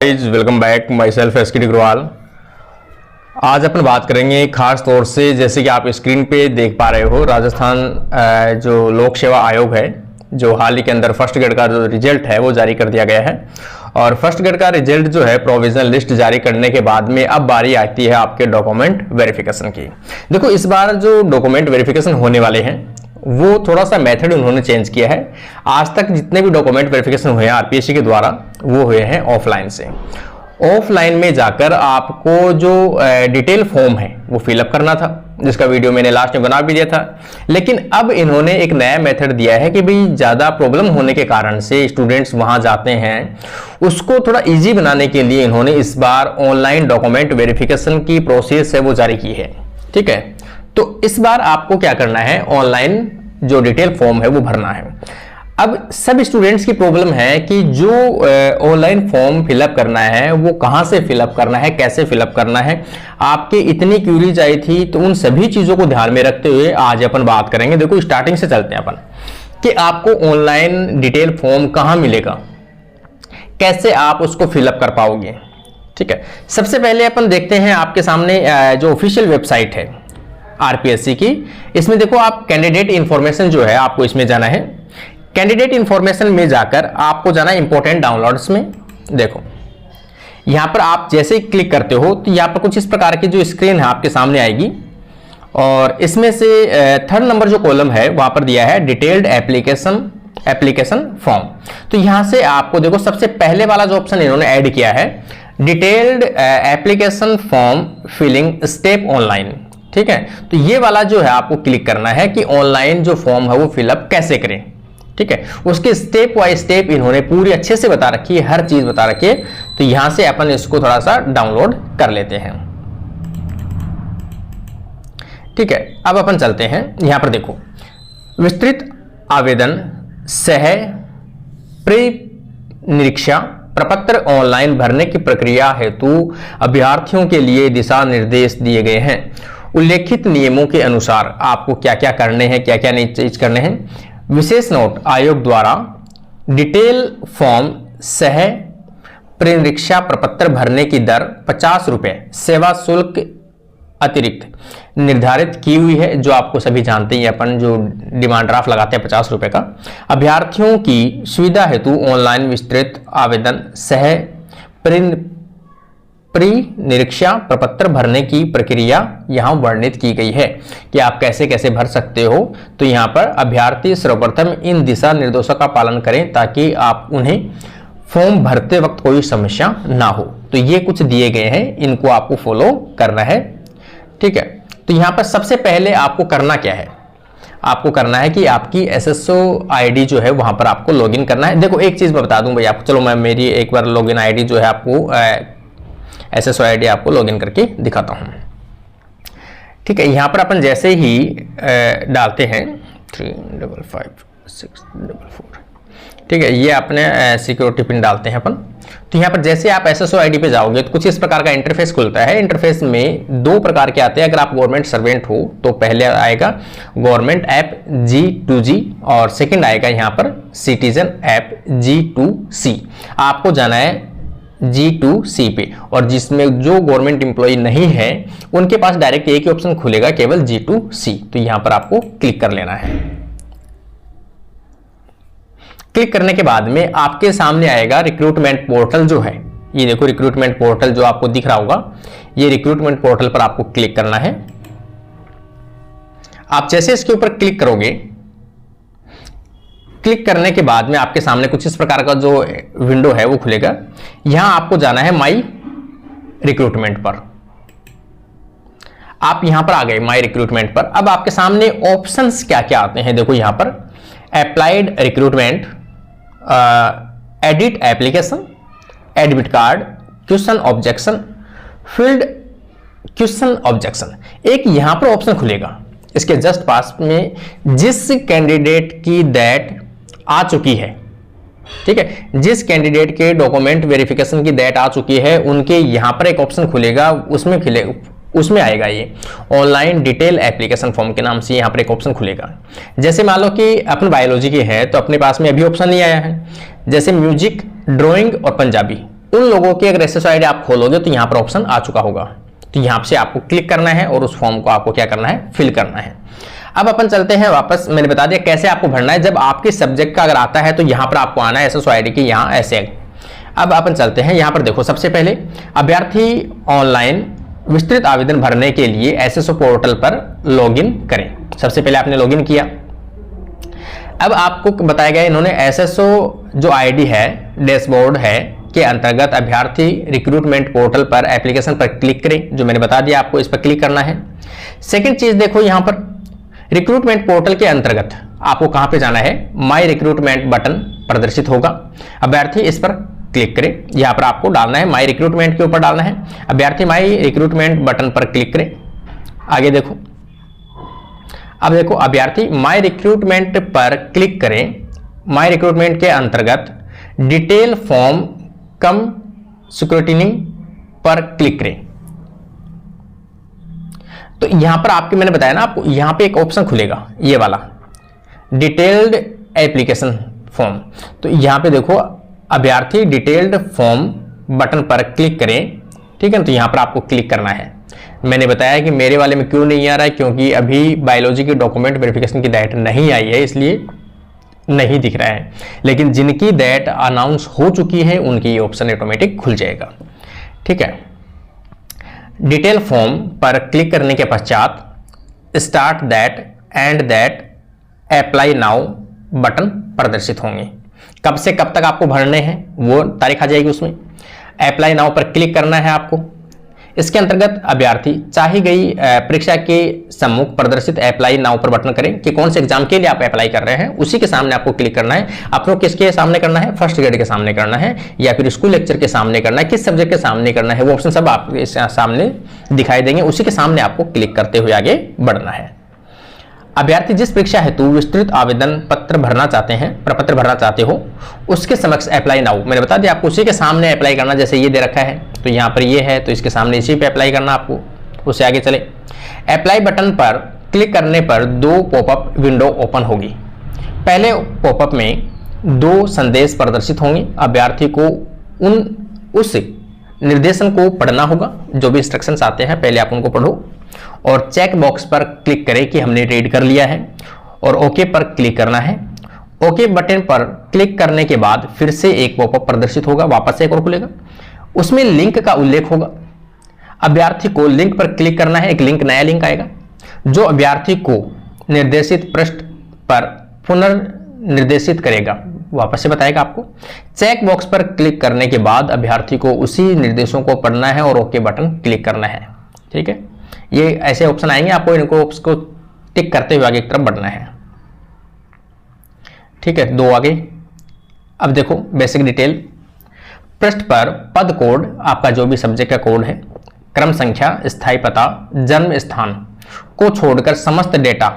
Welcome back my self S के अग्रवाल। आज अपन बात करेंगे खास तौर से, जैसे कि आप स्क्रीन पे देख पा रहे हो, राजस्थान जो लोक सेवा आयोग है, जो हाल ही के अंदर फर्स्ट ग्रेड का जो रिजल्ट है वो जारी कर दिया गया है। और फर्स्ट ग्रेड का रिजल्ट जो है प्रोविजनल लिस्ट जारी करने के बाद में अब बारी आती है आपके डॉक्यूमेंट वेरिफिकेशन की। देखो, इस बार जो डॉक्यूमेंट वेरिफिकेशन होने वाले हैं वो थोड़ा सा मेथड उन्होंने चेंज किया है। आज तक जितने भी डॉक्यूमेंट वेरिफिकेशन हुए हैं आरपीएससी के द्वारा वो हुए हैं ऑफलाइन से। ऑफलाइन में जाकर आपको जो डिटेल फॉर्म है वो फिलअप करना था, जिसका वीडियो मैंने लास्ट में बना भी दिया था। लेकिन अब इन्होंने एक नया मेथड दिया है कि भाई ज़्यादा प्रॉब्लम होने के कारण से स्टूडेंट्स वहां जाते हैं, उसको थोड़ा इजी बनाने के लिए इन्होंने इस बार ऑनलाइन डॉक्यूमेंट वेरिफिकेशन की प्रोसेस है वो जारी की है। ठीक है, तो इस बार आपको क्या करना है, ऑनलाइन जो डिटेल फॉर्म है वो भरना है। अब सब स्टूडेंट्स की प्रॉब्लम है कि जो ऑनलाइन फॉर्म फिलअप करना है वो कहां से फिलअप करना है, कैसे फिलअप करना है, आपके इतनी क्यूरीज आई थी। तो उन सभी चीजों को ध्यान में रखते हुए आज अपन बात करेंगे। देखो, स्टार्टिंग से चलते हैं अपन कि आपको ऑनलाइन डिटेल फॉर्म कहां मिलेगा, कैसे आप उसको फिलअप कर पाओगे। ठीक है, सबसे पहले अपन देखते हैं आपके सामने जो ऑफिशियल वेबसाइट है आरपीएससी की। इसमें देखो, आप कैंडिडेट इंफॉर्मेशन जो है आपको इसमें जाना है। कैंडिडेट इंफॉर्मेशन में जाकर आपको जाना है इंपॉर्टेंट डाउनलोड्स में। देखो, यहां पर आप जैसे ही क्लिक करते हो तो यहां पर कुछ इस प्रकार की जो स्क्रीन है आपके सामने आएगी। और इसमें से थर्ड नंबर जो कॉलम है वहां पर दिया है डिटेल्ड एप्लीकेशन फॉर्म। तो यहां से आपको देखो, सबसे पहले वाला जो ऑप्शन इन्होंने ऐड किया है, detailed application form filling step online. ठीक है, तो ये वाला जो है आपको क्लिक करना है कि ऑनलाइन जो फॉर्म है वो फिलअप कैसे करें। ठीक है, उसके स्टेप बाय स्टेप इन्होंने पूरी अच्छे से बता रखी है, हर चीज बता रखी है। तो यहां से अपन इसको थोड़ा सा डाउनलोड कर लेते हैं। ठीक है, अब अपन चलते हैं। यहां पर देखो, विस्तृत आवेदन सह निरीक्षा प्रपत्र ऑनलाइन भरने की प्रक्रिया हेतु अभ्यर्थियों के लिए दिशा निर्देश दिए गए हैं। उल्लेखित नियमों के अनुसार आपको क्या क्या करने हैं, क्या क्या नहीं चीज करने हैं। विशेष नोट, आयोग द्वारा डिटेल फॉर्म सह निरीक्षा प्रपत्र भरने की दर 50 रुपए सेवा शुल्क अतिरिक्त निर्धारित की हुई है, जो आपको सभी जानते हैं। अपन जो डिमांड ड्राफ्ट लगाते हैं 50 रुपए का। अभ्यर्थियों की सुविधा हेतु ऑनलाइन विस्तृत आवेदन सह निरीक्षा प्रपत्र भरने की प्रक्रिया यहां वर्णित की गई है कि आप कैसे कैसे भर सकते हो। तो यहां पर अभ्यर्थी सर्वप्रथम इन दिशा निर्देशों का पालन करें ताकि आप उन्हें फॉर्म भरते वक्त कोई समस्या ना हो। तो ये कुछ दिए गए हैं, इनको आपको फॉलो करना है। ठीक है, तो यहां पर सबसे पहले आपको करना क्या है, आपको करना है कि आपकी एसएसओ आईडी जो है वहां पर आपको लॉगिन करना है। देखो, एक चीज मैं बता दूं भाई आपको, चलो मैं मेरी एक बार लॉगिन आईडी जो है आपको एसएसओ आईडी आपको लॉगिन करके दिखाता हूं। ठीक है, यहां पर अपन जैसे ही डालते हैं 355644। ठीक है, ये अपने सिक्योरिटी पिन डालते हैं अपन। तो यहाँ पर जैसे आप एसएसओ आईडी पे जाओगे तो कुछ इस प्रकार का इंटरफेस खुलता है। इंटरफेस में दो प्रकार के आते हैं। अगर आप गवर्नमेंट सर्वेंट हो तो पहले आएगा गवर्नमेंट ऐप G2G और सेकंड आएगा यहाँ पर सिटीजन ऐप G2C। आपको जाना है G2C पे, और जिसमें जो गवर्नमेंट एम्प्लॉय नहीं है उनके पास डायरेक्ट एक ही ऑप्शन खुलेगा, केवल G2C। तो यहां पर आपको क्लिक कर लेना है। क्लिक करने के बाद में आपके सामने आएगा रिक्रूटमेंट पोर्टल जो है। ये देखो, रिक्रूटमेंट पोर्टल जो आपको दिख रहा होगा, ये रिक्रूटमेंट पोर्टल पर आपको क्लिक करना है। आप जैसे इसके ऊपर क्लिक करोगे, क्लिक करने के बाद में आपके सामने कुछ इस प्रकार का जो विंडो है वो खुलेगा। यहां आपको जाना है माई रिक्रूटमेंट पर। आप यहां पर आ गए माई रिक्रूटमेंट पर। अब आपके सामने ऑप्शंस क्या क्या आते हैं, देखो यहां पर applied recruitment, edit application, admit card, question objection, field question objection. एक यहां पर ऑप्शन खुलेगा, इसके जस्ट पास में जिस कैंडिडेट की डेट आ चुकी है। ठीक है, जिस कैंडिडेट के डॉक्यूमेंट वेरिफिकेशन की डेट आ चुकी है उनके यहां पर एक ऑप्शन खुलेगा, उसमें आएगा ये ऑनलाइन डिटेल एप्लीकेशन फॉर्म के नाम से। यहां पर एक ऑप्शन खुलेगा। जैसे मान लो कि अपन बायोलॉजी के हैं तो अपने पास में अभी ऑप्शन नहीं आया है, जैसे म्यूजिक, ड्राइंग और पंजाबी। उन लोगों की अगर एसएसओ आईडी आप खोलोगे तो यहाँ पर ऑप्शन आ चुका होगा। तो यहाँ से आपको क्लिक करना है और उस फॉर्म को आपको क्या करना है, फिल करना है। अब अपन चलते हैं वापस, मैंने बता दिया कैसे आपको भरना है। जब आपके सब्जेक्ट का अगर आता है तो यहाँ पर आपको आना है एसएसओ आईडी की यहाँ ऐसे। अब अपन चलते हैं यहाँ पर, देखो सबसे पहले अभ्यर्थी ऑनलाइन विस्तृत आवेदन भरने के लिए एसएसओ पोर्टल पर लॉगिन करें। सबसे पहले आपने लॉगिन किया। अब आपको बताया गया इन्होंने एसएसओ जो आईडी है, डैशबोर्ड है के अंतर्गत अभ्यर्थी रिक्रूटमेंट पोर्टल पर एप्लीकेशन पर क्लिक करें, जो मैंने बता दिया आपको इस पर क्लिक करना है। सेकंड चीज देखो यहाँ पर रिक्रूटमेंट पोर्टल के अंतर्गत आपको कहां पे जाना है, माई रिक्रूटमेंट बटन प्रदर्शित होगा, अभ्यर्थी इस पर क्लिक करें। यहां पर आपको डालना है माई रिक्रूटमेंट के ऊपर डालना है, अभ्यर्थी माई रिक्रूटमेंट बटन पर क्लिक करें। आगे देखो, अब देखो अभ्यर्थी माई रिक्रूटमेंट पर क्लिक करें। माई रिक्रूटमेंट के अंतर्गत डिटेल फॉर्म कम स्क्रूटिनी पर क्लिक करें। तो यहां पर आपके मैंने बताया ना आपको, यहां पे एक ऑप्शन खुलेगा ये वाला डिटेल्ड एप्लीकेशन फॉर्म। तो यहां पे देखो अभ्यर्थी डिटेल्ड फॉर्म बटन पर क्लिक करें, ठीक है। तो यहां पर आपको क्लिक करना है। मैंने बताया कि मेरे वाले में क्यों नहीं आ रहा है, क्योंकि अभी बायोलॉजी की डॉक्यूमेंट वेरिफिकेशन की डेट नहीं आई है, इसलिए नहीं दिख रहा है। लेकिन जिनकी डेट अनाउंस हो चुकी है उनकी ये ऑप्शन ऑटोमेटिक खुल जाएगा, ठीक है। डिटेल फॉर्म पर क्लिक करने के पश्चात start that and that apply now button प्रदर्शित होंगे। कब से कब तक आपको भरने हैं वो तारीख आ जाएगी उसमें। अप्लाई नाउ पर क्लिक करना है आपको। इसके अंतर्गत अभ्यर्थी चाही गई परीक्षा के सम्मुख प्रदर्शित अप्लाई नाउ पर बटन करें कि कौन से एग्जाम के लिए आप अप्लाई कर रहे हैं, उसी के सामने आपको क्लिक करना है। आपको किसके सामने करना है, फर्स्ट ग्रेड के सामने करना है या फिर स्कूल लेक्चर के सामने करना है, किस सब्जेक्ट के सामने करना है, वो ऑप्शन सब आपके सामने दिखाई देंगे। उसी के सामने आपको क्लिक करते हुए आगे बढ़ना है। अभ्यर्थी जिस परीक्षा हेतु विस्तृत आवेदन पत्र भरना चाहते हैं, प्रपत्र भरना चाहते हो, उसके समक्ष अप्लाई नाउ मैंने बता दिया आपको उसी के सामने अप्लाई करना। जैसे ये दे रखा है तो यहाँ पर ये है तो इसके सामने इसी पे अप्लाई करना आपको। उससे आगे चले, अप्लाई बटन पर क्लिक करने पर 2 पॉपअप विंडो ओपन होगी। पहले पॉपअप में 2 संदेश प्रदर्शित होंगे। अभ्यर्थी को उस निर्देशन को पढ़ना होगा, जो भी इंस्ट्रक्शंस आते हैं पहले आप उनको पढ़ो और चेक बॉक्स पर क्लिक करें कि हमने रीड कर लिया है और ओके पर क्लिक करना है। ओके बटन पर क्लिक करने के बाद फिर से एक पॉपअप प्रदर्शित होगा, वापस से एक और खुलेगा, उसमें लिंक का उल्लेख होगा। अभ्यर्थी को लिंक पर क्लिक करना है, एक लिंक नया लिंक आएगा जो अभ्यर्थी को निर्देशित पृष्ठ पर पुनर्निर्देशित करेगा, वापस से बताएगा आपको। चेक बॉक्स पर क्लिक करने के बाद अभ्यर्थी को उसी निर्देशों को पढ़ना है और ओके बटन क्लिक करना है, ठीक है। ये ऐसे ऑप्शन आएंगे, आपको इनको उसको टिक करते हुए आगे की तरफ बढ़ना है, ठीक है। 2 आगे। अब देखो बेसिक डिटेल, पृष्ठ पर पद कोड, आपका जो भी सब्जेक्ट का कोड है, क्रम संख्या, स्थायी पता, जन्म स्थान को छोड़कर समस्त डेटा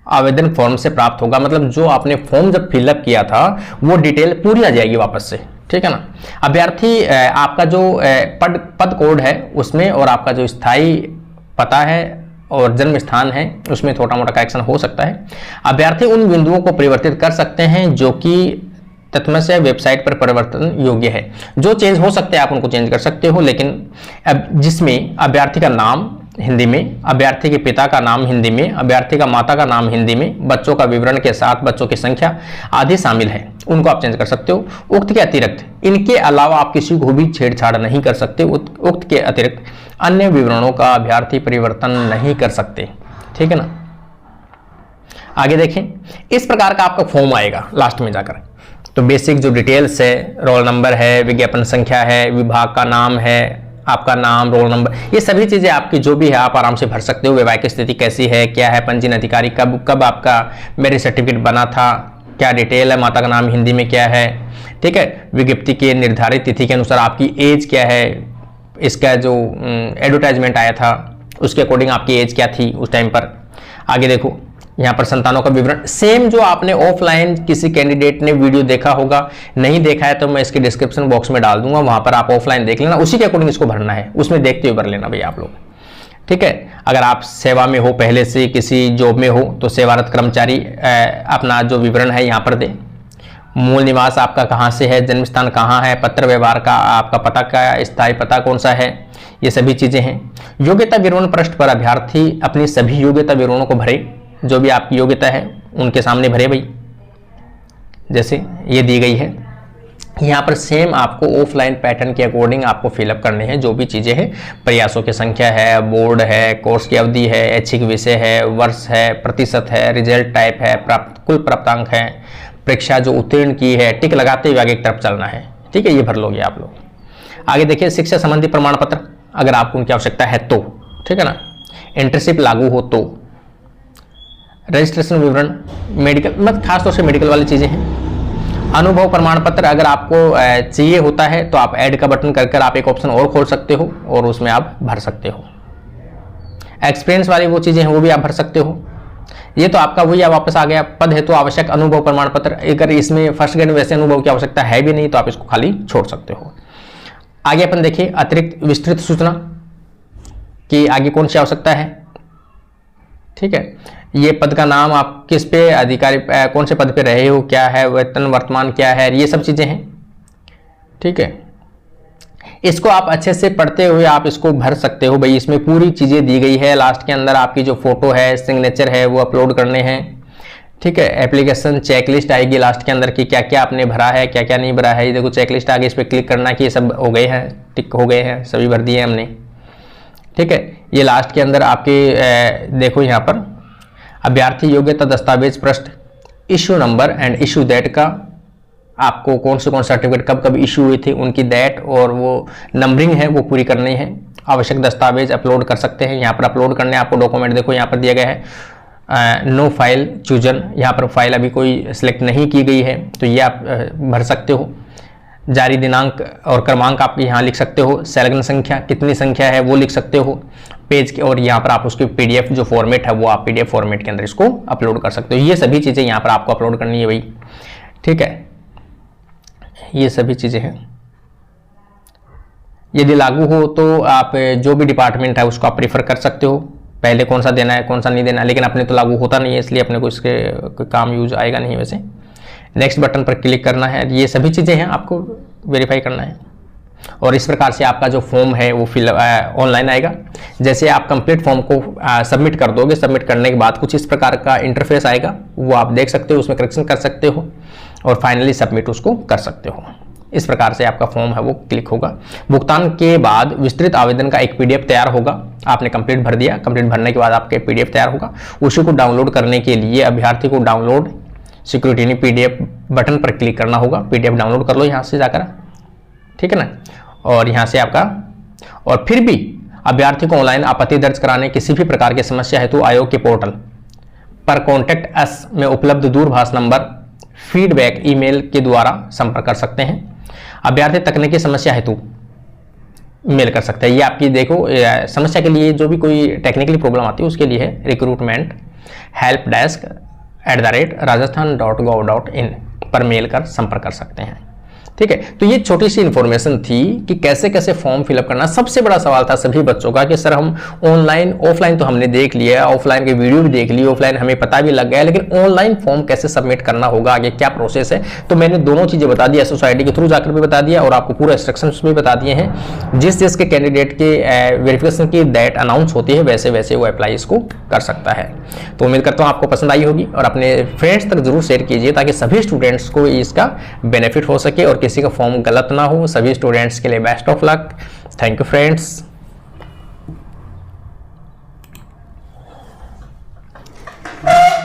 आवेदन फॉर्म से प्राप्त होगा। मतलब जो आपने फॉर्म जब फिलअप किया था वो डिटेल पूरी आ जाएगी वापस से, ठीक है ना। अभ्यर्थी आपका जो पद कोड है उसमें और आपका जो स्थायी पता है और जन्म स्थान है उसमें थोड़ा मोटा करेक्शन हो सकता है। अभ्यर्थी उन बिंदुओं को परिवर्तित कर सकते हैं जो कि तत्मस्य वेबसाइट पर परिवर्तन योग्य है। जो चेंज हो सकते हैं आप उनको चेंज कर सकते हो, लेकिन जिसमें अभ्यर्थी का नाम हिंदी में, अभ्यर्थी के पिता का नाम हिंदी में, अभ्यर्थी का माता का नाम हिंदी में, बच्चों का विवरण के साथ बच्चों की संख्या आदि शामिल है, उनको आप चेंज कर सकते हो। उक्त के अतिरिक्त इनके अलावा आप किसी को भी छेड़छाड़ नहीं कर सकते। उक्त के अतिरिक्त अन्य विवरणों का अभ्यर्थी परिवर्तन नहीं कर सकते, ठीक है ना। आगे देखें, इस प्रकार का आपका फॉर्म आएगा लास्ट में जाकर। तो बेसिक जो डिटेल्स है, रोल नंबर है, विज्ञापन संख्या है, विभाग का नाम है, आपका नाम, रोल नंबर, ये सभी चीजें आपकी जो भी है आप आराम से भर सकते हो। वैवाहिक स्थिति कैसी है, क्या है, पंजीयन अधिकारी कब आपका मैरिज सर्टिफिकेट बना था, क्या डिटेल है, माता का नाम हिंदी में क्या है, ठीक है। विज्ञप्ति के निर्धारित तिथि के अनुसार आपकी एज क्या है, इसका जो एडवर्टाइजमेंट आया था उसके अकॉर्डिंग आपकी एज क्या थी उस टाइम पर। आगे देखो यहाँ पर संतानों का विवरण, सेम जो आपने ऑफलाइन किसी कैंडिडेट ने वीडियो देखा होगा, नहीं देखा है तो मैं इसके डिस्क्रिप्शन बॉक्स में डाल दूंगा, वहां पर आप ऑफलाइन देख लेना, उसी के अकॉर्डिंग इसको भरना है, उसमें देखते हुए भर लेना भैया आप लोग, ठीक है। अगर आप सेवा में हो, पहले से किसी जॉब में हो तो सेवारत कर्मचारी अपना जो विवरण है यहाँ पर दे। मूल निवास आपका कहाँ से है, जन्म स्थान कहाँ है, पत्र व्यवहार का आपका पता का स्थायी पता कौन सा है, ये सभी चीज़ें हैं। योग्यता विवरण पृष्ठ पर अभ्यर्थी अपनी सभी योग्यता विवरणों को भरे, जो भी आपकी योग्यता है उनके सामने भरे भाई, जैसे ये दी गई है। यहाँ पर सेम आपको ऑफलाइन पैटर्न के अकॉर्डिंग आपको फिलअप करने हैं, जो भी चीज़ें हैं, प्रयासों की संख्या है, बोर्ड है, कोर्स की अवधि है, ऐच्छिक विषय है, वर्ष है, प्रतिशत है, रिजल्ट टाइप है, कुल प्राप्तांक है, परीक्षा जो उत्तीर्ण की है, टिक लगाते हुए आगे की तरफ चलना है। ठीक है, ये भर लोगे आप लोग। आगे देखिए, शिक्षा संबंधी प्रमाण पत्र अगर आपको उनकी आवश्यकता है तो, ठीक है ना, इंटर्नशिप लागू हो तो, रजिस्ट्रेशन विवरण, मेडिकल मतलब खासतौर से मेडिकल वाली चीज़ें हैं। अनुभव प्रमाण पत्र अगर आपको चाहिए होता है तो आप ऐड का बटन कर आप एक ऑप्शन और खोल सकते हो और उसमें आप भर सकते हो। एक्सपीरियंस वाली वो चीज़ें हैं वो भी आप भर सकते हो। ये तो आपका वही वापस आ गया, पद है तो आवश्यक अनुभव प्रमाण पत्र, अगर इसमें फर्स्ट ग्रेड वैसे अनुभव की आवश्यकता है भी नहीं तो आप इसको खाली छोड़ सकते हो। आगे अपन देखिए, अतिरिक्त विस्तृत सूचना कि आगे कौन सी आवश्यकता है। ठीक है, ये पद का नाम, आप किस पे अधिकारी कौन से पद पे रहे हो, क्या है वेतन, वर्तमान क्या है, ये सब चीज़ें हैं। ठीक है, इसको आप अच्छे से पढ़ते हुए आप इसको भर सकते हो भाई, इसमें पूरी चीज़ें दी गई है। लास्ट के अंदर आपकी जो फोटो है, सिग्नेचर है, वो अपलोड करने हैं। ठीक है, एप्लीकेशन चेकलिस्ट आएगी लास्ट के अंदर कि क्या क्या आपने भरा है, क्या क्या नहीं भरा है। ये देखो चेकलिस्ट आगे, इस पर क्लिक करना कि ये सब हो गए हैं, टिक हो गए हैं, सभी भर दिए हमने। ठीक है, ये लास्ट के अंदर आपके देखो यहाँ पर अभ्यर्थी योग्यता दस्तावेज पृष्ठ, issue number and issue date का, आपको कौन से सर्टिफिकेट कब कब इश्यू हुई थी उनकी डेट और वो नंबरिंग है वो पूरी करनी है। आवश्यक दस्तावेज अपलोड कर सकते हैं, यहाँ पर अपलोड करने आपको डॉक्यूमेंट देखो यहाँ पर दिया गया है, नो फाइल चूजन, यहाँ पर फाइल अभी कोई सिलेक्ट नहीं की गई है तो ये आप भर सकते हो। जारी दिनांक और क्रमांक आप यहाँ लिख सकते हो, संलग्न संख्या कितनी संख्या है वो लिख सकते हो पेज के, और यहाँ पर आप उसकी पीडीएफ जो फॉर्मेट है वो आप पीडीएफ फॉर्मेट के अंदर इसको अपलोड कर सकते हो। ये सभी चीज़ें यहाँ पर आपको अपलोड करनी है भाई। ठीक है, ये सभी चीज़ें हैं। यदि लागू हो तो आप जो भी डिपार्टमेंट है उसको आप प्रीफर कर सकते हो, पहले कौन सा देना है कौन सा नहीं देना है, लेकिन अपने तो लागू होता नहीं है इसलिए अपने को इसके काम यूज आएगा नहीं। वैसे नेक्स्ट बटन पर क्लिक करना है, ये सभी चीज़ें हैं आपको वेरीफाई करना है, और इस प्रकार से आपका जो फॉर्म है वो फिल ऑनलाइन आएगा। जैसे आप कंप्लीट फॉर्म को सबमिट कर दोगे, सबमिट करने के बाद कुछ इस प्रकार का इंटरफेस आएगा, वो आप देख सकते हो, उसमें करेक्शन कर सकते हो और फाइनली सबमिट उसको कर सकते हो। इस प्रकार से आपका फॉर्म है वो क्लिक होगा। भुगतान के बाद विस्तृत आवेदन का एक पीडीएफ तैयार होगा, आपने कंप्लीट भर दिया, कंप्लीट भरने के बाद आपके पीडीएफ तैयार होगा। उसी को डाउनलोड करने के लिए अभ्यर्थी को डाउनलोड सिक्योरिटी पीडीएफ बटन पर क्लिक करना होगा, पीडीएफ डाउनलोड कर लो यहाँ से जाकर। ठीक है ना, और यहाँ से आपका, और फिर भी अभ्यर्थी को ऑनलाइन आपत्ति दर्ज कराने किसी भी प्रकार की समस्या हेतु आयोग के पोर्टल पर कॉन्टैक्ट अस में उपलब्ध दूरभाष नंबर फीडबैक ईमेल के द्वारा संपर्क कर सकते हैं। अभ्यर्थी तकनीकी समस्या हेतु मेल कर सकते हैं। ये आपकी देखो समस्या के लिए जो भी कोई टेक्निकली प्रॉब्लम आती है उसके लिए है रिक्रूटमेंट हेल्प डेस्क @rajasthan.gov.in पर मेल कर संपर्क कर सकते हैं। ठीक है, तो ये छोटी सी इन्फॉर्मेशन थी कि कैसे कैसे फॉर्म फिलअप करना। सबसे बड़ा सवाल था सभी बच्चों का कि सर हम ऑनलाइन ऑफलाइन तो हमने देख लिया, ऑफलाइन की वीडियो भी देख ली, ऑफलाइन हमें पता भी लग गया, लेकिन ऑनलाइन फॉर्म कैसे सबमिट करना होगा, आगे क्या प्रोसेस है। तो मैंने दोनों चीज़ें बता दी, SSID के थ्रू जाकर भी बता दिया और आपको पूरा इंस्ट्रक्शंस भी बता दिए हैं। जिस जिस के कैंडिडेट के वेरिफिकेशन की डेट अनाउंस होती है वैसे वैसे वो अप्लाई इसको कर सकता है। तो उम्मीद करता हूँ आपको पसंद आई होगी और अपने फ्रेंड्स तक जरूर शेयर कीजिए ताकि सभी स्टूडेंट्स को इसका बेनिफिट हो सके और किसी का फॉर्म गलत ना हो। सभी स्टूडेंट्स के लिए best of luck. Thank you friends.